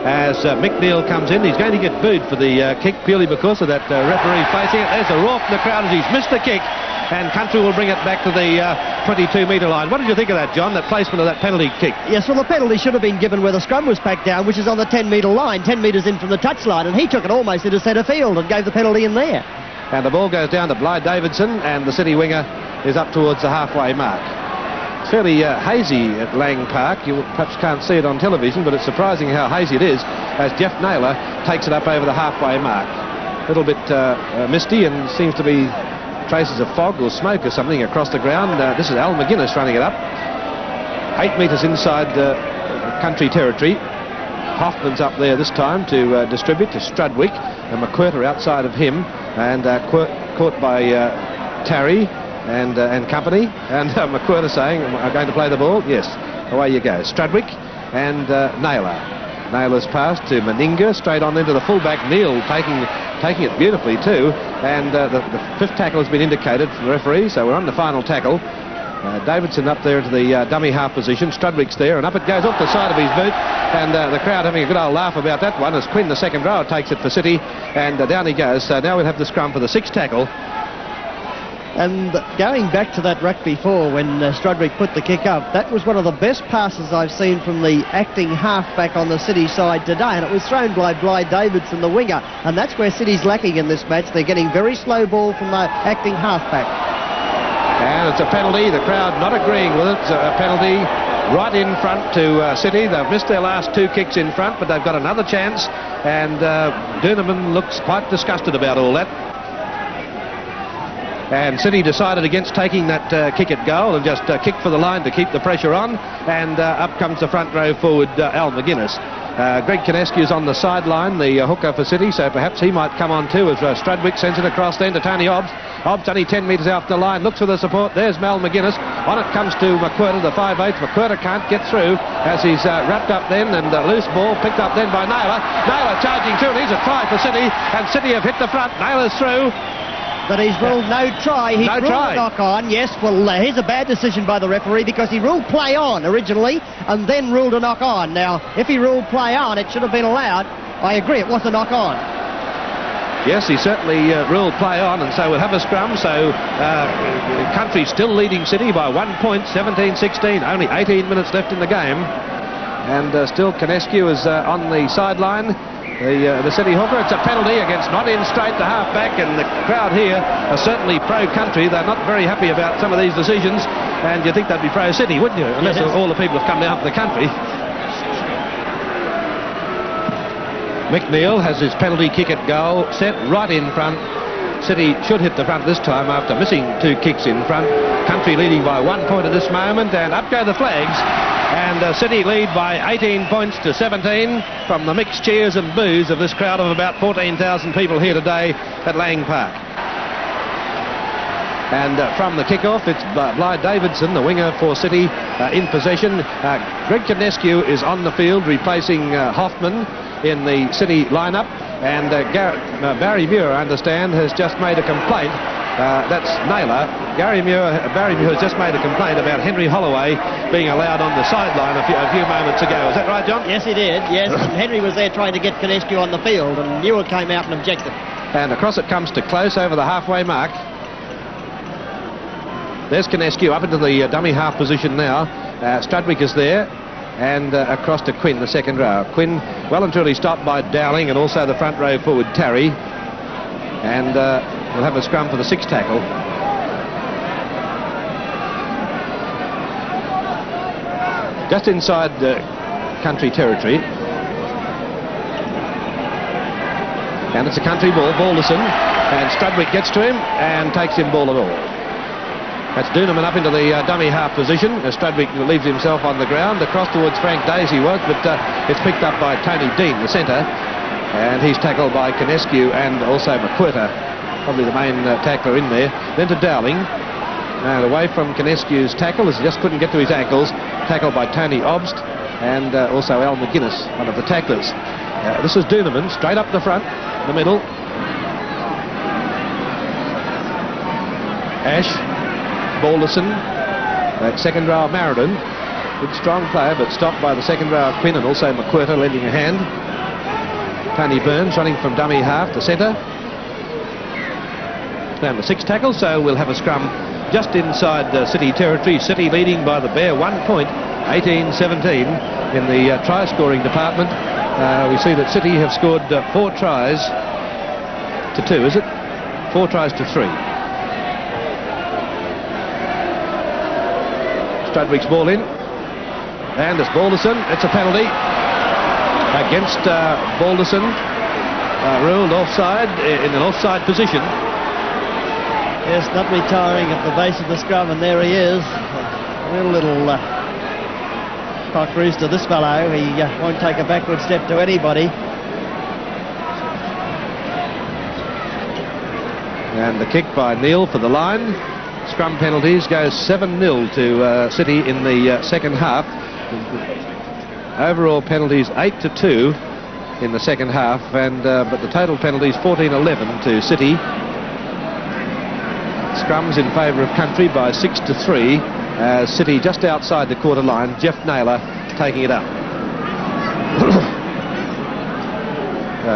Speaker 1: As Mick Neal comes in, he's going to get booed for the kick purely because of that referee facing it. There's a roar from the crowd as he's missed the kick, and Country will bring it back to the 22-metre line. What did you think of that, John, that placement of that penalty kick?
Speaker 2: Yes, well, the penalty should have been given where the scrum was packed down, which is on the 10-metre line, 10 metres in from the touchline, and he took it almost into centre field and gave the penalty in there.
Speaker 1: And the ball goes down to Blythe Davidson, and the City winger is up towards the halfway mark. It's fairly hazy at Lang Park. You perhaps can't see it on television, but it's surprising how hazy it is as Jeff Naylor takes it up over the halfway mark. A little bit misty, and seems to be traces of fog or smoke or something across the ground. This is Al McGuinness running it up. 8 metres inside country territory. Hoffman's up there this time to distribute to Strudwick, and McQuirter outside of him, and caught by Tarry and company, and McQuirter saying, "Am I going to play the ball?" Yes, away you go. Strudwick and Naylor. Naylor's pass to Meninga, straight on into the fullback. Neil taking it beautifully too, and the fifth tackle has been indicated from the referee, so we're on the final tackle. Davidson up there into the dummy half position. Strudwick's there, and up it goes off the side of his boot, and the crowd having a good old laugh about that one as Quinn, the second rower, takes it for City, and down he goes. So now we'll have the scrum for the sixth tackle.
Speaker 2: And going back to that ruck before, when Strudwick put the kick up, that was one of the best passes I've seen from the acting halfback on the City side today, and it was thrown by Blythe Davidson, the winger, and that's where City's lacking in this match. They're getting very slow ball from the acting halfback.
Speaker 1: And it's a penalty. The crowd not agreeing with it. It's a penalty right in front to City. They've missed their last two kicks in front, but they've got another chance, and Duneman looks quite disgusted about all that. And City decided against taking that kick at goal and just kicked for the line to keep the pressure on, and up comes the front row forward, Al McGuinness. Greg Kineskew's on the sideline, the hooker for City, so perhaps he might come on too as Strudwick sends it across then to Tony Hobbs. Hobbs only 10 metres out the line, looks for the support. There's Mal McGuinness. On it comes to McQuirter, the 5/8. McQuirter can't get through as he's wrapped up then, and loose ball picked up then by Naylor. Naylor charging through, and he's a try for City, and City have hit the front. Naylor's through.
Speaker 2: But he's ruled no try. He's ruled a knock on. Yes, well, here's a bad decision by the referee, because he ruled play on originally and then ruled a knock on. Now, if he ruled play on, it should have been allowed. I agree, it was a knock on.
Speaker 1: Yes, he certainly ruled play on, and so we'll have a scrum. So Country still leading City by 1 point, 17-16. Only 18 minutes left in the game, and still Kinescu is on the sideline. The City hooker. It's a penalty against not in straight to half-back, and the crowd here are certainly pro-Country. They're not very happy about some of these decisions, and you'd think they'd be pro-City, wouldn't you? Unless all the people have come down for the Country. McNeil has his penalty kick at goal set right in front. City should hit the front this time after missing two kicks in front. Country leading by 1 point at this moment, and up go the flags. And City lead by 18 points to 17 from the mixed cheers and boos of this crowd of about 14,000 people here today at Lang Park. And from the kick-off, it's Blythe Davidson, the winger for City, in possession. Greg Kinescu is on the field replacing Hoffman in the City lineup. And Barry Muir, I understand, has just made a complaint. That's Naylor. Barry Muir has just made a complaint about Henry Holloway being allowed on the sideline a few moments ago. Is that right, John?
Speaker 2: Yes, he did. Yes, and Henry was there trying to get Kinescu on the field, and Muir came out and objected.
Speaker 1: And across it comes to close over the halfway mark. There's Kinescu up into the dummy half position now. Strudwick is there. And across to Quinn, the second row. Quinn well and truly stopped by Dowling, and also the front row forward, Tarry. And we'll have a scrum for the sixth tackle. Just inside Country territory. And it's a Country ball, Balderson. And Strudwick gets to him and takes him ball and all. That's Duneman up into the dummy half position as Strudwick leaves himself on the ground. Across towards Frank Daisy was, but it's picked up by Tony Dean, the centre. And he's tackled by Kinescu and also McQuirter, probably the main tackler in there. Then to Dowling. And away from Kinescu's tackle, as he just couldn't get to his ankles. Tackled by Tony Obst and also Al McGuinness, one of the tacklers. This is Duneman, straight up the front, the middle. Ash. Balderson, that second row of Mariden, good strong player, but stopped by the second row of Quinn and also McQuirter lending a hand. Tony Burns running from dummy half to centre. Down the sixth tackle, so we'll have a scrum just inside City territory. City leading by the bare 1 point, 18-17 in the try-scoring department. We see that City have scored 4 tries to 2, is it? 4 tries to 3. Strudwick's ball in, and it's Balderson. It's a penalty against Balderson, ruled offside, in an offside position.
Speaker 2: Yes, not retiring at the base of the scrum, and there he is. A real little cock rooster, this fellow. He won't take a backward step to anybody.
Speaker 1: And the kick by Neil for the line. Scrum penalties go 7-0 to City in the second half. Overall penalties 8-2 in the second half, and but the total penalties 14-11 to City. Scrums in favour of Country by 6-3. City just outside the quarter line. Jeff Naylor taking it up.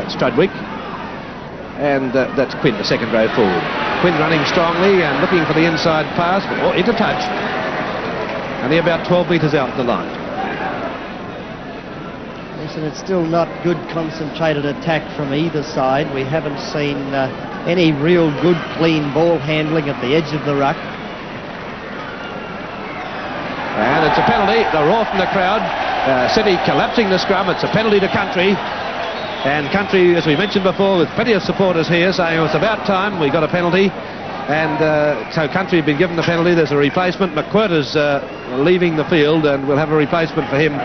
Speaker 1: Strudwick. And that's Quinn, the second row forward. Quinn running strongly and looking for the inside pass, or into touch. And they're about 12 metres out the line.
Speaker 2: Yes, and it's still not good concentrated attack from either side. We haven't seen any real good clean ball handling at the edge of the ruck.
Speaker 1: And it's a penalty. They're off in the crowd. City collapsing the scrum. It's a penalty to Country. And Country, as we mentioned before, with plenty of supporters here saying it's about time we got a penalty. And so Country have been given the penalty. There's a replacement. McQuirter's leaving the field, and we'll have a replacement for him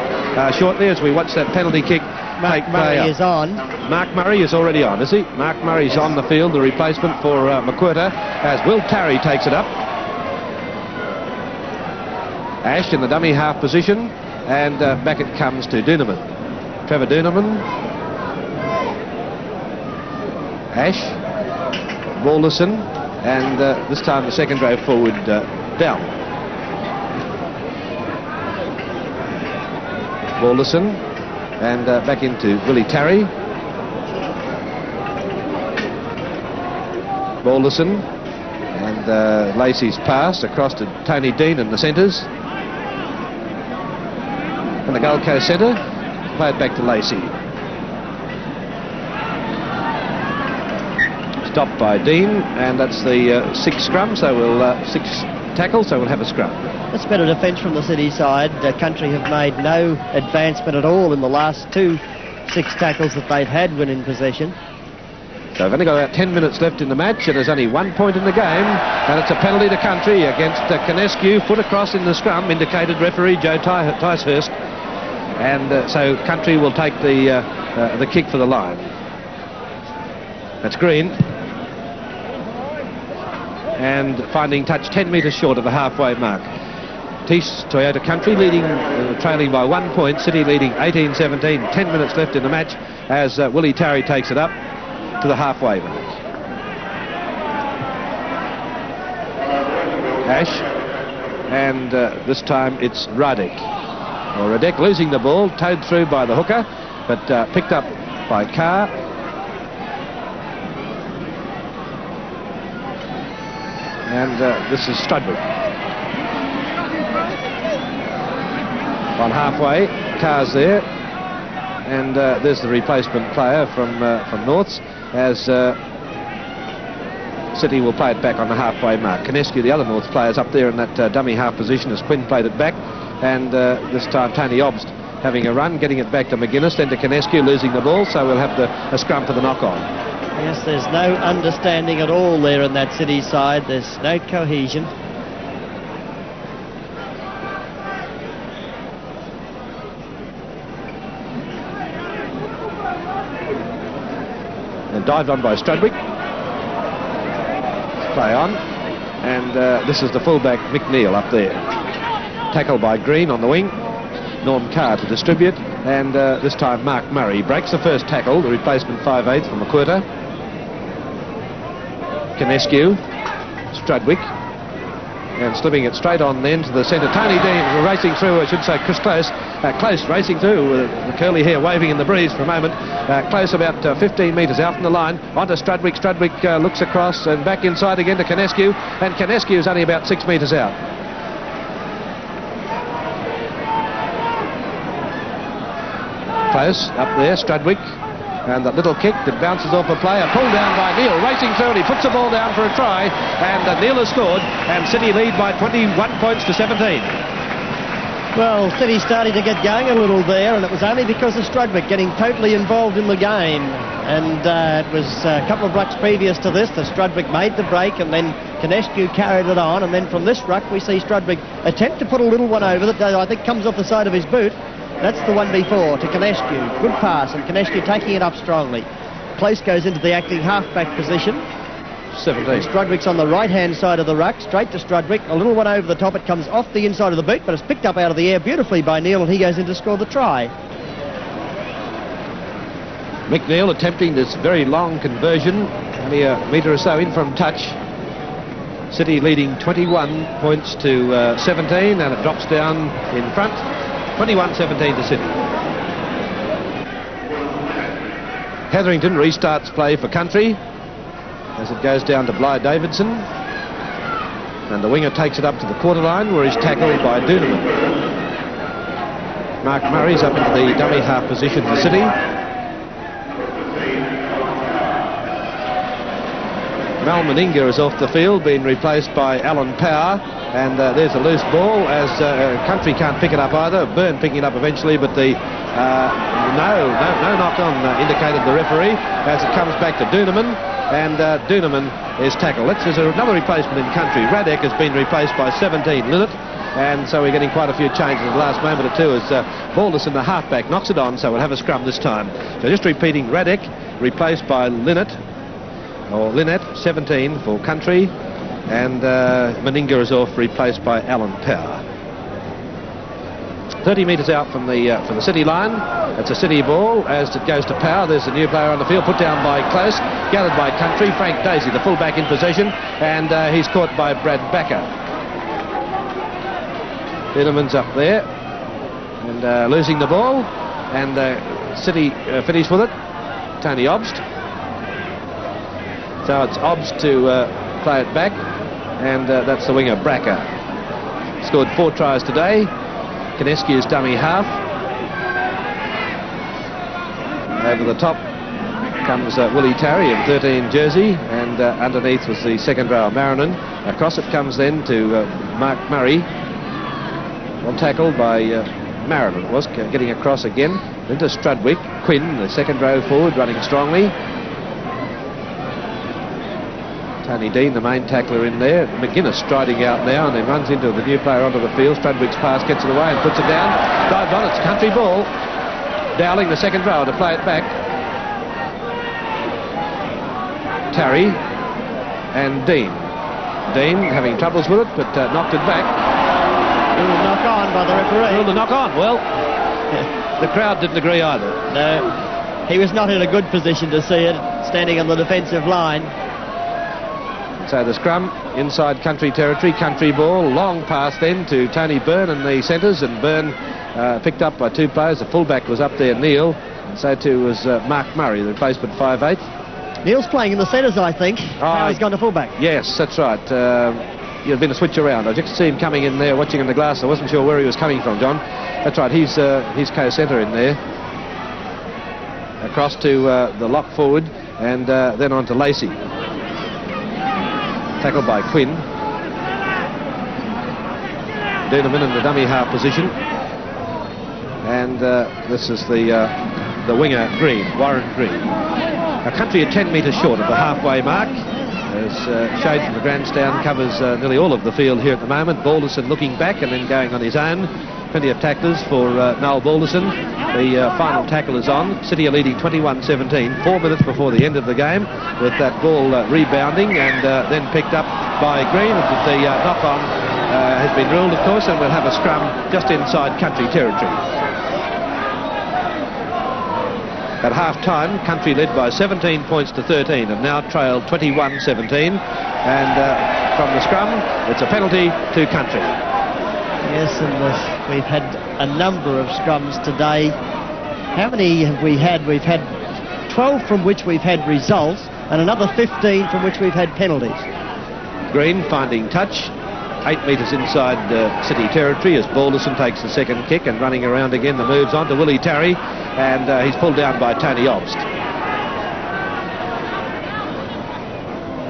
Speaker 1: shortly as we watch that penalty kick.
Speaker 2: Mark Murray is on.
Speaker 1: Mark Murray is already on, is he? Mark Murray's on the field, the replacement for McQuirter, as Will Tarry takes it up. Ash in the dummy half position, and back it comes to Doonerman. Trevor Doonerman. Ash. Balderson. And this time the second row forward down. Balderson. And back into Willie Tarry. Balderson. And Lacey's pass across to Tony Dean in the centres. And the Gold Coast centre, played back to Lacey. Stopped by Dean, and that's the 6 scrum, so we'll 6 tackles, so we'll have a scrum.
Speaker 2: That's better defence from the City side. Country have made no advancement at all in the last 2 6 tackles that they've had when in possession.
Speaker 1: So we've only got about 10 minutes left in the match, and there's only 1 point in the game, and it's a penalty to Country against Canescu. Foot across in the scrum, indicated referee Joe Ticehurst. And so Country will take the kick for the line. That's Green. And finding touch 10 metres short of the halfway mark. Tice Toyota Country leading, trailing by 1 point. City leading 18-17. 10 minutes left in the match as Willie Tarry takes it up to the halfway mark. Ash. And this time it's Radek. Well, Radek losing the ball, towed through by the hooker, but picked up by Carr. And this is Strudwick. On halfway, Carr's there. And there's the replacement player from Norths, as City will play it back on the halfway mark. Canescu, the other Norths players, up there in that dummy half position as Quinn played it back. And this time Tony Obst having a run, getting it back to McGuinness, then to Canescu, losing the ball, so we'll have a scrum for the knock-on.
Speaker 2: Yes, there's no understanding at all there in that City side. There's no cohesion.
Speaker 1: And dived on by Strudwick. Play on. And this is the fullback Mick Neal up there. Tackle by Green on the wing. Norm Carr to distribute. And this time Mark Murray breaks the first tackle, the replacement 5/8 from McQuirter. Canescu. Strudwick. And slipping it straight on then to the centre. Tony Dean racing through, I should say, Close. Close racing through with the curly hair waving in the breeze for a moment. Close about 15 metres out from the line. Onto Strudwick. Strudwick looks across and back inside again to Canescu. And Canescu is only about 6 metres out. Close up there. Strudwick And that little kick that bounces off a player, pulled down by Neil, racing through, and he puts the ball down for a try, and Neil has scored, and City lead by 21 points to 17.
Speaker 2: Well, City's starting to get going a little there, and it was only because of Strudwick getting totally involved in the game. And it was a couple of rucks previous to this that Strudwick made the break, and then Canescu carried it on. And then from this ruck, we see Strudwick attempt to put a little one over that I think comes off the side of his boot. That's the one before to Canescu. Good pass, and Canescu taking it up strongly. Close goes into the acting halfback position.
Speaker 1: 17.
Speaker 2: Strudwick's on the right-hand side of the ruck, straight to Strudwick. A little one over the top. It comes off the inside of the boot, but it's picked up out of the air beautifully by Neil, and he goes in to score the try.
Speaker 1: Mick Neil attempting this very long conversion, only a metre or so in from touch. City leading 21 points to 17, and it drops down in front. 21-17 to City. Hetherington restarts play for Country as it goes down to Bly Davidson, and the winger takes it up to the quarter line where he's tackled by Doonerman. Mark Murray's up into the dummy half position for City. Mal Meninga is off the field, being replaced by Alan Power, and there's a loose ball as Country can't pick it up either. Byrne picking it up eventually, but the no knock on indicated the referee as it comes back to Doonerman, and Doonerman is tackled. There's another replacement in Country. Radek has been replaced by 17 Linnett, and so we're getting quite a few changes at the last moment or two as Balderson, the halfback, knocks it on, so we'll have a scrum this time. So just repeating, Radek replaced by Linnett, 17 for Country, and Meninga is off, replaced by Alan Power. 30 metres out from the City line. It's a City ball as it goes to Power. There's a new player on the field, put down by Close, gathered by Country. Frank Daisy, the fullback, in possession, and he's caught by Brad Backer. Doonerman's up there and losing the ball, and City finish with it. Tony Obst. So it's Obst to play it back, and that's the winger, Bracker. Scored 4 tries today. Canescu's dummy half. Over the top comes Willie Tarry in 13 jersey, and underneath was the second row, Marinan. Across it comes then to Mark Murray. Well tackled by Marinan, it was, getting across again. Then to Strudwick. Quinn, the second row forward, running strongly. Tony Dean, the main tackler, in there. McGuinness striding out now and then runs into the new player onto the field. Strudwick's pass gets it away and puts it down. Dived on, it's Country ball. Dowling, the second row, to play it back. Tarry and Dean. Dean having troubles with it, but knocked it back.
Speaker 2: Ruled knock on by the referee.
Speaker 1: Ruled a knock on. Well, the crowd didn't agree either.
Speaker 2: No, he was not in a good position to see it, standing on the defensive line.
Speaker 1: So the scrum inside Country territory. Country ball, long pass then to Tony Byrne and the centres, and Byrne picked up by 2 players. The fullback was up there, Neil. So too was Mark Murray, the replacement 5'8".
Speaker 2: Neil's playing in the centres, I think. He's gone to fullback.
Speaker 1: Yes, that's right. There'd been a switch around. I just see him coming in there, watching in the glass. I wasn't sure where he was coming from, John. That's right, he's co-centre in there. Across to the lock forward, and then on to Lacey. Tackled by Quinn. Doonerman in the dummy half position, and this is the winger, Green, Warren Green. Our Country are 10 metres short of the halfway mark, as shade from the grandstand covers nearly all of the field here at the moment. Balderson looking back and then going on his own. Plenty of tacklers for Noel Balderson. The final tackle is on. City are leading 21-17, 4 minutes before the end of the game, with that ball rebounding and then picked up by Green. The knock-on has been ruled, of course, and we'll have a scrum just inside Country territory. At half-time, Country led by 17 points to 13 and now trailed 21-17. And from the scrum, it's a penalty to Country.
Speaker 2: Yes, and we've had a number of scrums today. How many have we had? We've had 12 from which we've had results, and another 15 from which we've had penalties.
Speaker 1: Green finding touch, 8 metres inside City territory as Balderson takes the second kick, and running around again, the move's on to Willie Tarry, and he's pulled down by Tony Obst.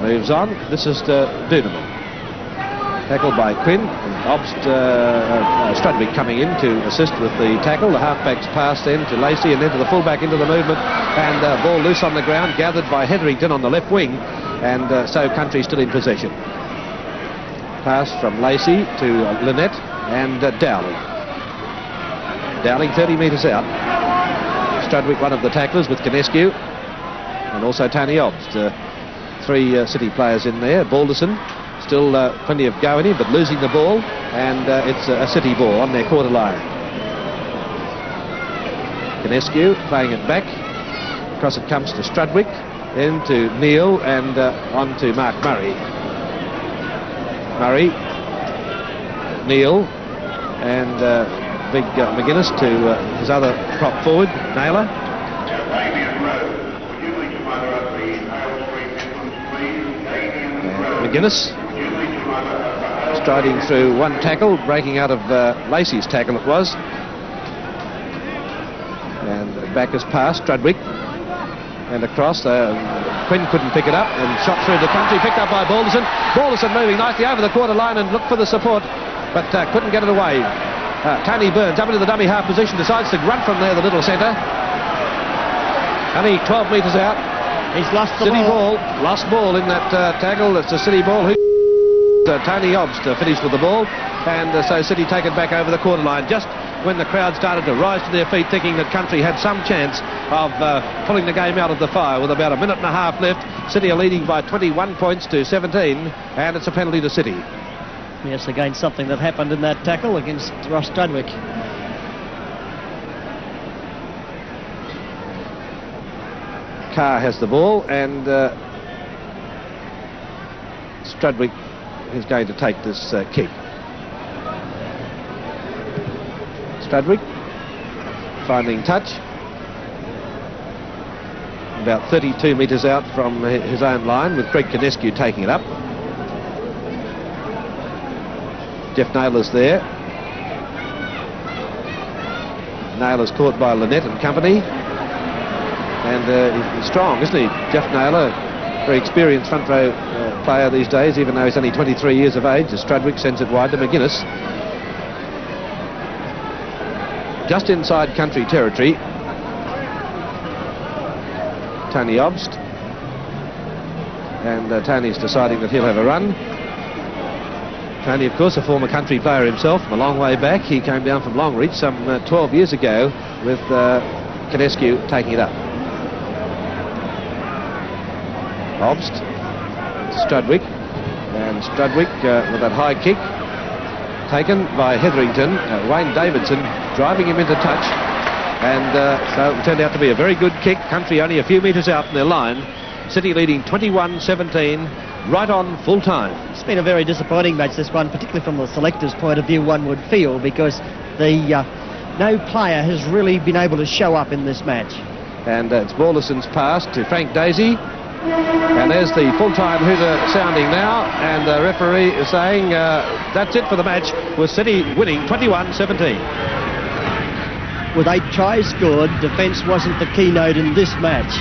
Speaker 1: moves on. This is Doonerman. Tackled by Quinn. Strudwick coming in to assist with the tackle. The halfback's pass then to Lacey and then to the fullback into the movement. And ball loose on the ground, gathered by Hetherington on the left wing. And so Country still in possession. Pass from Lacey to Lynette and Dowling. Dowling 30 metres out. Strudwick, one of the tacklers with Kinescu. And also Tony Obst. Three City players in there. Balderson. Still plenty of go in him, but losing the ball, and it's a City ball on their quarter line. Kinescu playing it back. Across it comes to Strudwick, then to Neil, and on to Mark Murray. Murray, Neil, and big McGuinness to his other prop forward, Naylor. McGuinness striding through one tackle, breaking out of Lacey's tackle it was. And back as pass, Strudwick. And across, Quinn couldn't pick it up and shot through the Country, picked up by Balderson. Balderson moving nicely over the quarter line and looked for the support, but couldn't get it away. Tony Burns up into the dummy half position, decides to run from there, the little centre. Only 12 metres out.
Speaker 2: He's lost the
Speaker 1: City
Speaker 2: ball.
Speaker 1: Lost ball in that tackle. It's a City ball. Tony Obst finished with the ball, and so City take it back over the quarter line just when the crowd started to rise to their feet, thinking that Country had some chance of pulling the game out of the fire. With about a minute and a half left, City are leading by 21 points to 17, and it's a penalty to City.
Speaker 2: Yes, again, something that happened in that tackle against Ross Strudwick.
Speaker 1: Carr has the ball, and Strudwick is going to take this kick. Strudwick finding touch. About 32 metres out from his own line, with Greg Kinescu taking it up. Jeff Naylor's there. Naylor's caught by Lynette and company. And he's strong, isn't he? Jeff Naylor, very experienced front row player these days, even though he's only 23 years of age. As Strudwick sends it wide to McGuinness. Just inside Country territory. Tony Obst. And Tony's deciding that he'll have a run. Tony, of course, a former Country player himself, from a long way back. He came down from Longreach some 12 years ago with Kinescu taking it up. Obst, Strudwick, and Strudwick with that high kick taken by Hetherington. Wayne Davidson driving him into touch, and so it turned out to be a very good kick. Country only a few metres out in their line. City leading 21-17, right on full time.
Speaker 2: It's been a very disappointing match, this one, particularly from the selector's point of view, one would feel, because no player has really been able to show up in this match.
Speaker 1: And it's Balderson's pass to Frank Daisy. And there's the full-time hooter sounding now, and the referee is saying that's it for the match, with City winning 21-17.
Speaker 2: With 8 tries scored, defence wasn't the keynote in this match.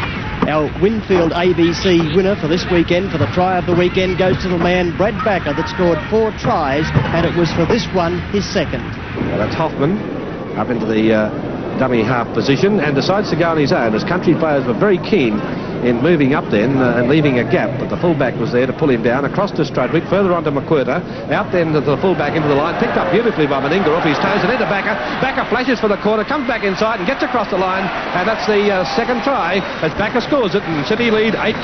Speaker 2: Our Winfield ABC winner for this weekend, for the try of the weekend, goes to the man Brad Backer, that scored 4 tries, and it was for this one his second.
Speaker 1: Well, that's Hoffman up into the dummy half position, and decides to go on his own, as Country players were very keen in moving up then and leaving a gap, but the fullback was there to pull him down. Across to Strudwick, further on to McWhirter, out then to the fullback into the line, picked up beautifully by Meninga off his toes, and into Backer. Backer flashes for the corner, comes back inside and gets across the line, and that's the second try as Backer scores it, and City lead 8